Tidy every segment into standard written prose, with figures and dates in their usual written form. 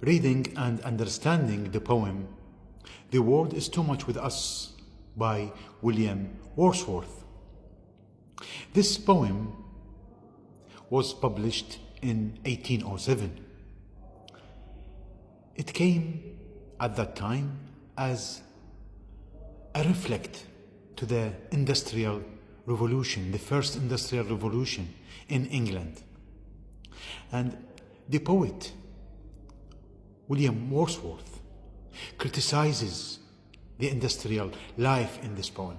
reading and understanding the poem "The World is Too Much with Us" by William Wordsworth. This poem was published in 1807. It came at that time as a reflect to the Industrial Revolution, the first Industrial Revolution in England. And the poet William Wordsworth criticizes the industrial life in this poem.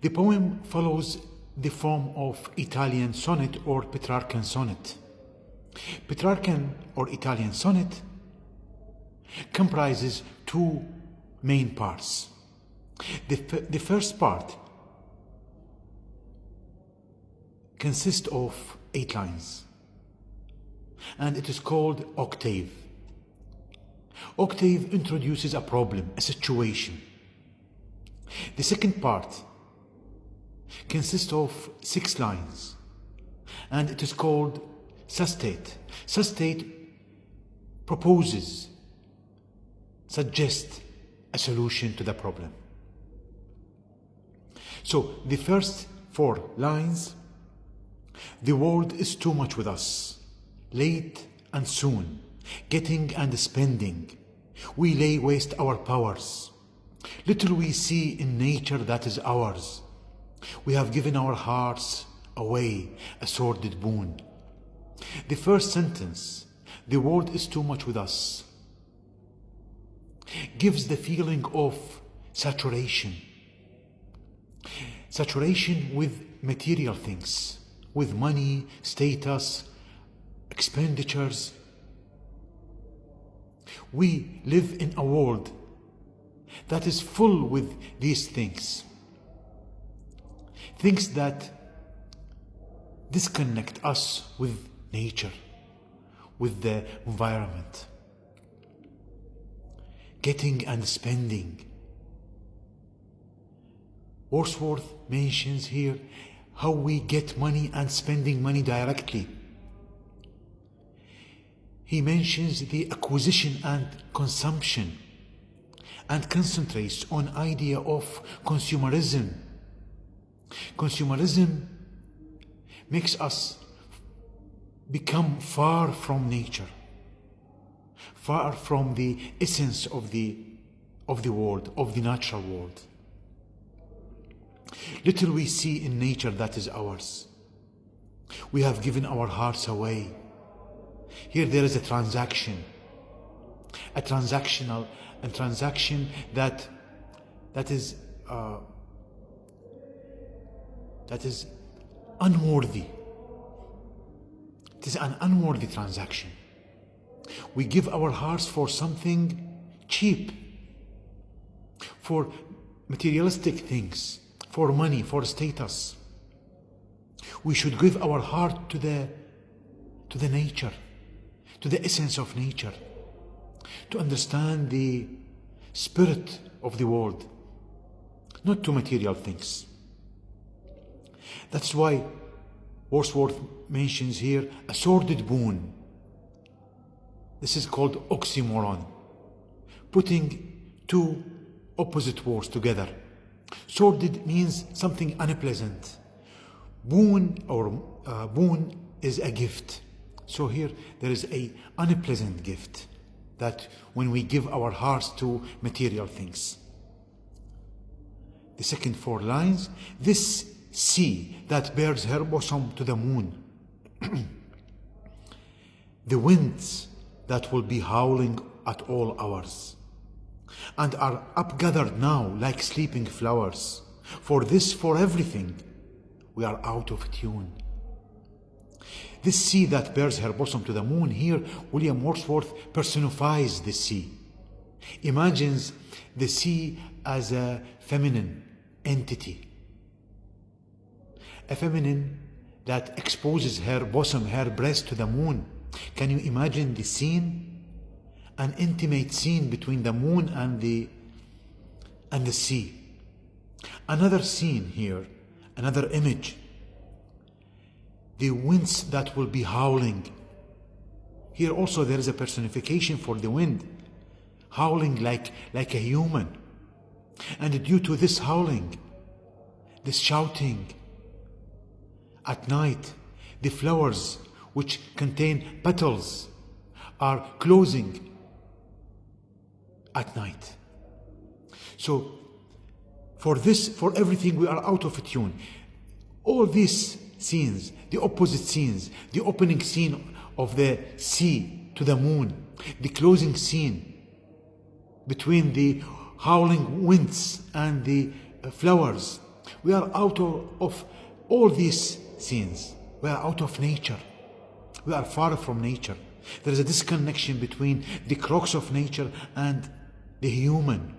The poem follows the form of Italian sonnet or Petrarchan sonnet. Petrarchan or Italian sonnet comprises two main parts. The first part consists of 8 lines, and it is called octave. Octave introduces a problem, a situation. The second part consists of 6 lines, and it is called sustate. Sustate proposes, suggests a solution to the problem. So the first 4 lines: the world is too much with us, late and soon, getting and spending. We lay waste our powers. Little we see in nature that is ours. We have given our hearts away, a sordid boon. The first sentence, "the world is too much with us," gives the feeling of saturation. Saturation with material things, with money, status, expenditures. We live in a world that is full with these things. Things that disconnect us with nature, with the environment. Getting and spending. Wordsworth mentions here how we get money and spending money directly. He mentions the acquisition and consumption and concentrates on idea of consumerism. Consumerism makes us become far from nature, far from the essence of the world, of the natural world. Little we see in nature that is ours. We have given our hearts away. Here there is a transaction that is unworthy. It is an unworthy transaction. We give our hearts for something cheap, for materialistic things, for money, for status. We should give our heart to the nature, to the essence of nature, to understand the spirit of the world, not to material things. That's why Wordsworth mentions here a sordid boon. This is called oxymoron, putting 2 opposite words together. Sordid means something unpleasant. Boon is a gift. So here there is a unpleasant gift that when we give our hearts to material things. The second 4 lines: this sea that bears her bosom to the moon, the winds that will be howling at all hours, and are upgathered now like sleeping flowers. For this, for everything, we are out of tune. This sea that bears her bosom to the moon, here William Wordsworth personifies the sea. Imagines the sea as a feminine entity. A feminine that exposes her bosom, her breast to the moon. Can you imagine the scene? An intimate scene between the moon and the sea. Another scene here, another image. The winds that will be howling Here also there is a personification for the wind, howling like a human. And due to this howling, this shouting, at night, the flowers which contain petals are closing at night. So for everything we are out of tune. All these scenes, the opposite scenes, the opening scene of the sea to the moon, the closing scene between the howling winds and the flowers. We are out of all these scenes. We are out of nature. We are far from nature. There is a disconnection between the crux of nature and the human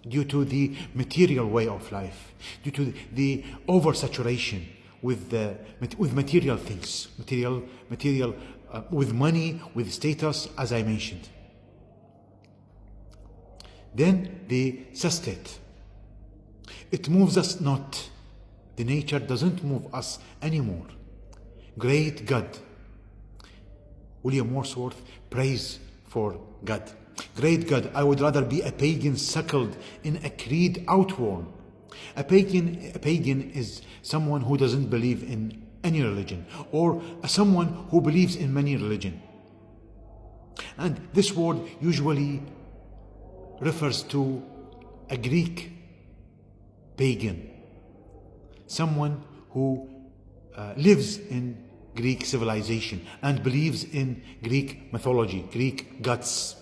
due to the material way of life, due to the oversaturation with material things, with money, with status, as I mentioned. Then the sestet. It moves us not. The nature doesn't move us anymore. Great God. William Wordsworth prays for God. Great God, I would rather be a pagan suckled in a creed outworn. A pagan is someone who doesn't believe in any religion, or someone who believes in many religions. And this word usually refers to a Greek pagan, someone who lives in Greek civilization and believes in Greek mythology, Greek gods.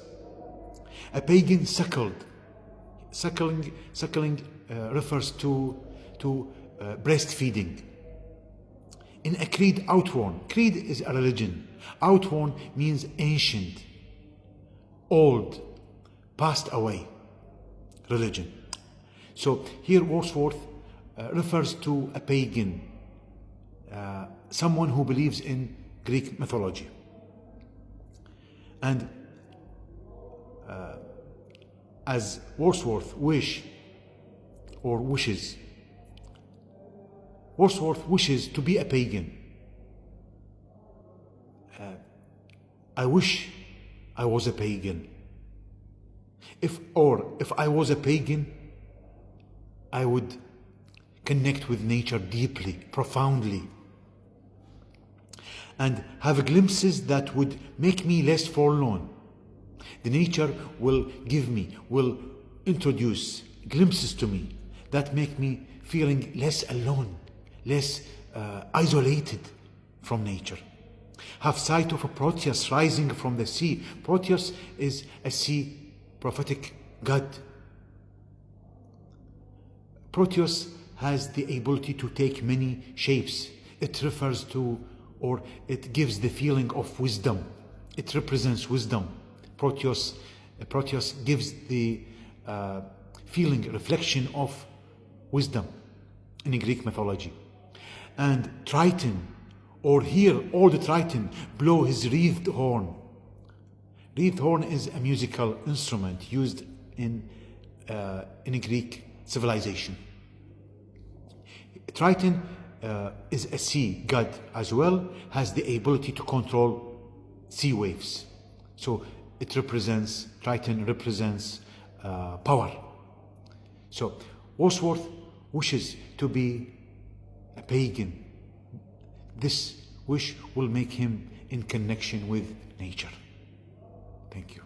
A pagan suckling refers to breastfeeding. In a creed outworn, creed is a religion. Outworn means ancient, old, passed away religion. So here Wordsworth refers to a pagan, someone who believes in Greek mythology. And as Wordsworth wishes, Wordsworth wishes to be a pagan. I wish I was a pagan. If I was a pagan, I would connect with nature deeply, profoundly, and have glimpses that would make me less forlorn. The nature will introduce glimpses to me that make me feeling less alone, less isolated from nature. Have sight of a Proteus rising from the sea. Proteus is a sea prophetic god. Proteus has the ability to take many shapes. It refers to, or it gives the feeling of wisdom. It represents wisdom. Proteus gives the feeling, reflection of wisdom in Greek mythology. And Triton, or here all the Triton blow his wreathed horn. Wreathed horn is a musical instrument used in Greek civilization. Triton is a sea god as well, has the ability to control sea waves. So Triton represents power. So Wordsworth wishes to be a pagan. This wish will make him in connection with nature. Thank you.